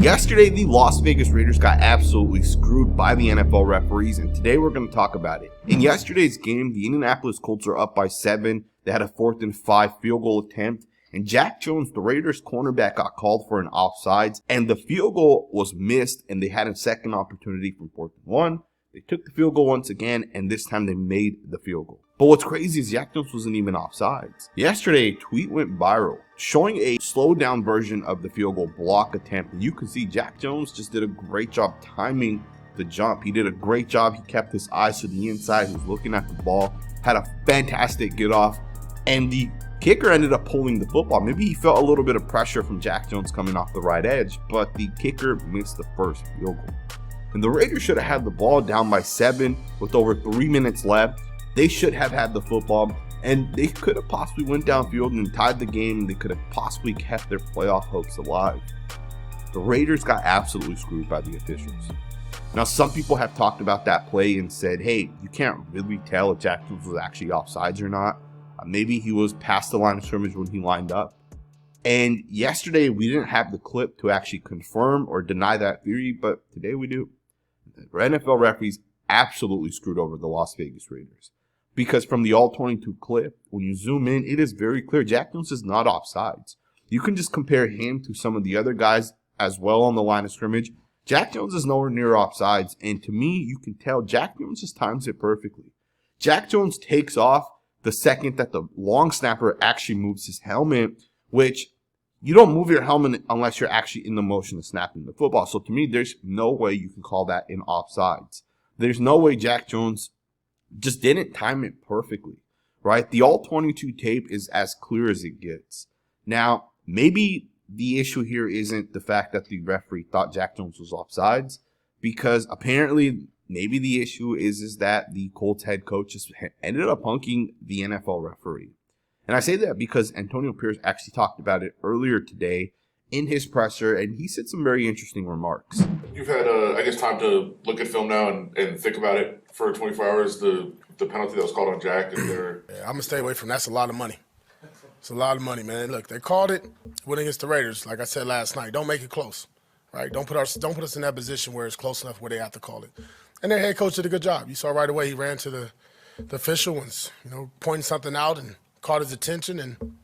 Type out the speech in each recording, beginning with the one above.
Yesterday, the Las Vegas Raiders got absolutely screwed by the NFL referees, and today we're going to talk about it. In yesterday's game, the Indianapolis Colts are up by 7. They had a 4th and 5 field goal attempt, and Jack Jones, the Raiders cornerback, got called for an offsides, and the field goal was missed, and they had a second opportunity from 4th and 1. They took the field goal once again, and this time they made the field goal. But what's crazy is Jack Jones wasn't even offsides. Yesterday, a tweet went viral showing a slowed down version of the field goal block attempt. And you can see Jack Jones just did a great job timing the jump. He did a great job. He kept his eyes to the inside. He was looking at the ball, had a fantastic get off, and the kicker ended up pulling the football. Maybe he felt a little bit of pressure from Jack Jones coming off the right edge, but the kicker missed the first field goal. And the Raiders should have had the ball down by 7 with over 3 minutes left. They should have had the football, and they could have possibly went downfield and tied the game. They could have possibly kept their playoff hopes alive. The Raiders got absolutely screwed by the officials. Now, some people have talked about that play and said, hey, you can't really tell if Jack Jones was actually offsides or not. Maybe he was past the line of scrimmage when he lined up. And yesterday, we didn't have the clip to actually confirm or deny that theory, but today we do. The NFL referees absolutely screwed over the Las Vegas Raiders. Because from the All-22 clip, when you zoom in, it is very clear Jack Jones is not offsides. You can just compare him to some of the other guys as well on the line of scrimmage. Jack Jones is nowhere near offsides, and to me, you can tell Jack Jones just times it perfectly. Jack Jones takes off the second that the long snapper actually moves his helmet, which you don't move your helmet unless you're actually in the motion of snapping the football. So to me, there's no way you can call that an offsides. There's no way Jack Jones just didn't time it perfectly, right? The All-22 tape is as clear as it gets. Now, maybe the issue here isn't the fact that the referee thought Jack Jones was offsides, because apparently maybe the issue is that the Colts head coach just ended up punking the NFL referee. And I say that because Antonio Pierce actually talked about it earlier today in his presser, and he said some very interesting remarks. You've had, I guess, time to look at film now and think about it for 24 hours, the penalty that was called on Jack. And I'm going to stay away from that. That's a lot of money. It's a lot of money, man. Look, they called it, went against the Raiders, like I said last night. Don't make it close, right? Don't put us in that position where it's close enough where they have to call it. And their head coach did a good job. You saw right away he ran to the official and, pointing something out and caught his attention. And,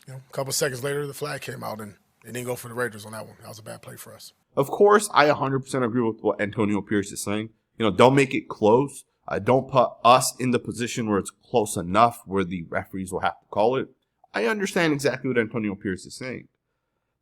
a couple seconds later, the flag came out, and they didn't go for the Raiders on that one. That was a bad play for us. Of course, I 100% agree with what Antonio Pierce is saying. Don't make it close. Don't put us in the position where it's close enough where the referees will have to call it. I understand exactly what Antonio Pierce is saying.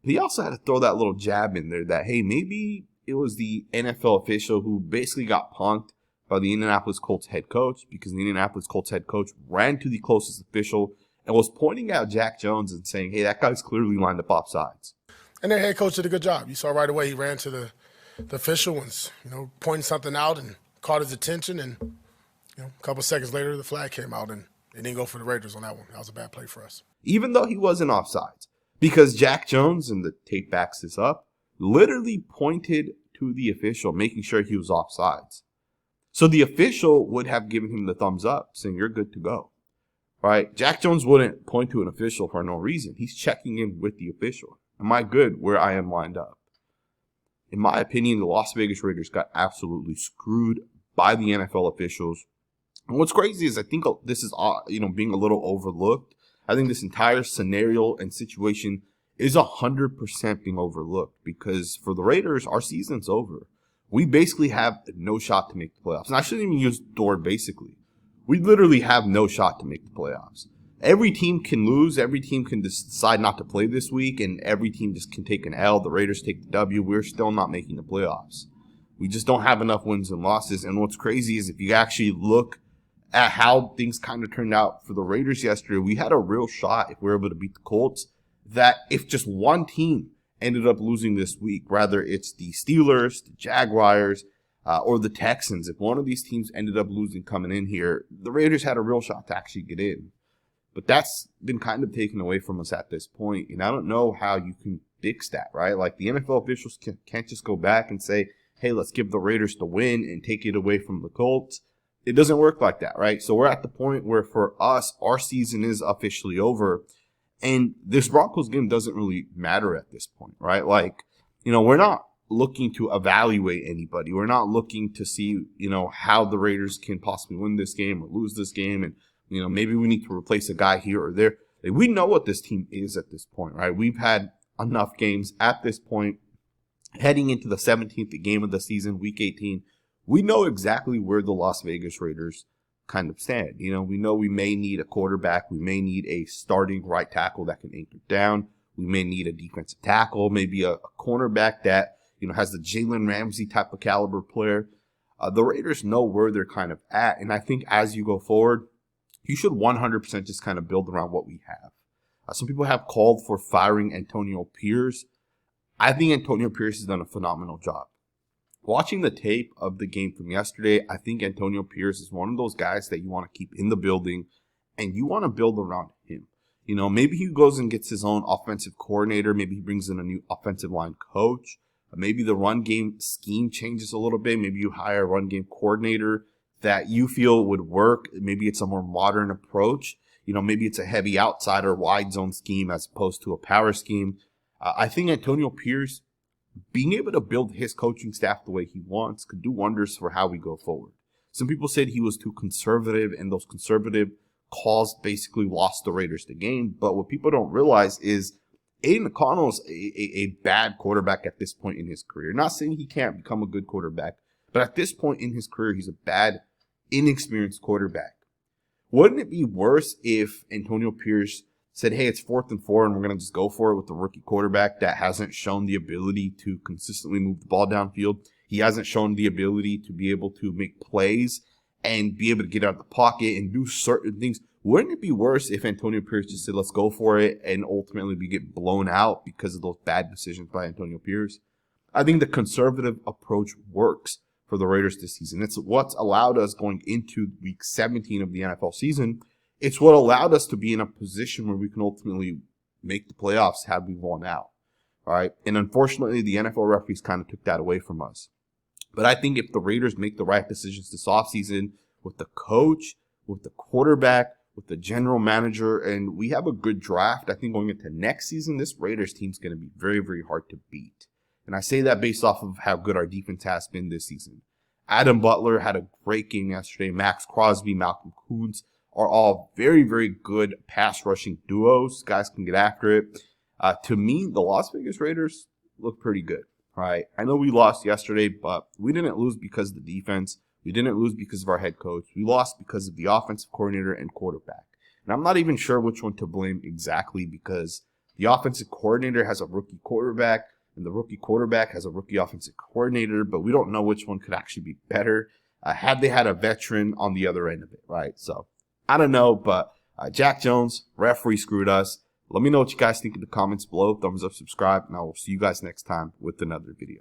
But he also had to throw that little jab in there that, hey, maybe it was the NFL official who basically got punked by the Indianapolis Colts head coach, because the Indianapolis Colts head coach ran to the closest official and was pointing out Jack Jones and saying, hey, that guy's clearly lined up offsides. And their head coach did a good job. You saw right away he ran to the official and, pointing something out and caught his attention. And, a couple seconds later, the flag came out, and they didn't go for the Raiders on that one. That was a bad play for us. Even though he wasn't offsides, because Jack Jones, and the tape backs this up, literally pointed to the official, making sure he was offsides. So the official would have given him the thumbs up, saying, you're good to go. Right? Jack Jones wouldn't point to an official for no reason. He's checking in with the official. Am I good where I am lined up? In my opinion, the Las Vegas Raiders got absolutely screwed by the NFL officials. And what's crazy is I think this is, being a little overlooked. I think this entire scenario and situation is 100% being overlooked, because for the Raiders, our season's over. We basically have no shot to make the playoffs. And I shouldn't even use the word basically. We literally have no shot to make the playoffs. Every team can lose. Every team can decide not to play this week, and every team just can take an L. The Raiders take the W. We're still not making the playoffs. We just don't have enough wins and losses. And what's crazy is if you actually look at how things kind of turned out for the Raiders yesterday, we had a real shot, if we were able to beat the Colts, that if just one team ended up losing this week, whether it's the Steelers, the Jaguars, or the Texans, if one of these teams ended up losing coming in here, the Raiders had a real shot to actually get in. But that's been kind of taken away from us at this point, and I don't know how you can fix that, right? Like, the NFL officials can't just go back and say, hey, let's give the Raiders the win and take it away from the Colts. It doesn't work like that, right? So we're at the point where for us, our season is officially over, and this Broncos game doesn't really matter at this point, right? Like, we're not looking to evaluate anybody. We're not looking to see, how the Raiders can possibly win this game or lose this game. And, maybe we need to replace a guy here or there. Like, we know what this team is at this point, right? We've had enough games at this point. Heading into the 17th game of the season, week 18, we know exactly where the Las Vegas Raiders kind of stand. We know we may need a quarterback. We may need a starting right tackle that can anchor down. We may need a defensive tackle, maybe a cornerback that, has the Jalen Ramsey type of caliber player. The Raiders know where they're kind of at. And I think as you go forward, you should 100% just kind of build around what we have. Some people have called for firing Antonio Pierce. I think Antonio Pierce has done a phenomenal job. Watching the tape of the game from yesterday, I think Antonio Pierce is one of those guys that you want to keep in the building and you want to build around him. Maybe he goes and gets his own offensive coordinator. Maybe he brings in a new offensive line coach. Maybe the run game scheme changes a little bit. Maybe you hire a run game coordinator that you feel would work. Maybe it's a more modern approach. Maybe it's a heavy outside or wide zone scheme as opposed to a power scheme. I think Antonio Pierce, being able to build his coaching staff the way he wants, could do wonders for how we go forward. Some people said he was too conservative, and those conservative calls basically lost the Raiders the game. But what people don't realize is Aiden O'Connell's a bad quarterback at this point in his career. Not saying he can't become a good quarterback, but at this point in his career, he's a bad, inexperienced quarterback. Wouldn't it be worse if Antonio Pierce said, hey, it's 4th and 4, and we're going to just go for it with the rookie quarterback that hasn't shown the ability to consistently move the ball downfield? He hasn't shown the ability to be able to make plays and be able to get out of the pocket and do certain things. Wouldn't it be worse if Antonio Pierce just said, let's go for it, and ultimately we get blown out because of those bad decisions by Antonio Pierce? I think the conservative approach works for the Raiders this season. It's what's allowed us going into week 17 of the NFL season. It's what allowed us to be in a position where we can ultimately make the playoffs had we won out. All right. And unfortunately, the NFL referees kind of took that away from us. But I think if the Raiders make the right decisions this offseason with the coach, with the quarterback, with the general manager, and we have a good draft, I think going into next season, this Raiders team is going to be very, very hard to beat. And I say that based off of how good our defense has been this season. Adam Butler had a great game yesterday. Max Crosby, Malcolm Koonce are all very, very good pass rushing duos. Guys can get after it. To me, the Las Vegas Raiders look pretty good. Right? I know we lost yesterday, but we didn't lose because of the defense. We didn't lose because of our head coach. We lost because of the offensive coordinator and quarterback. And I'm not even sure which one to blame exactly, because the offensive coordinator has a rookie quarterback and the rookie quarterback has a rookie offensive coordinator, but we don't know which one could actually be better had they had a veteran on the other end of it, right? So I don't know, but Jack Jones, referee screwed us. Let me know what you guys think in the comments below. Thumbs up, subscribe, and I will see you guys next time with another video.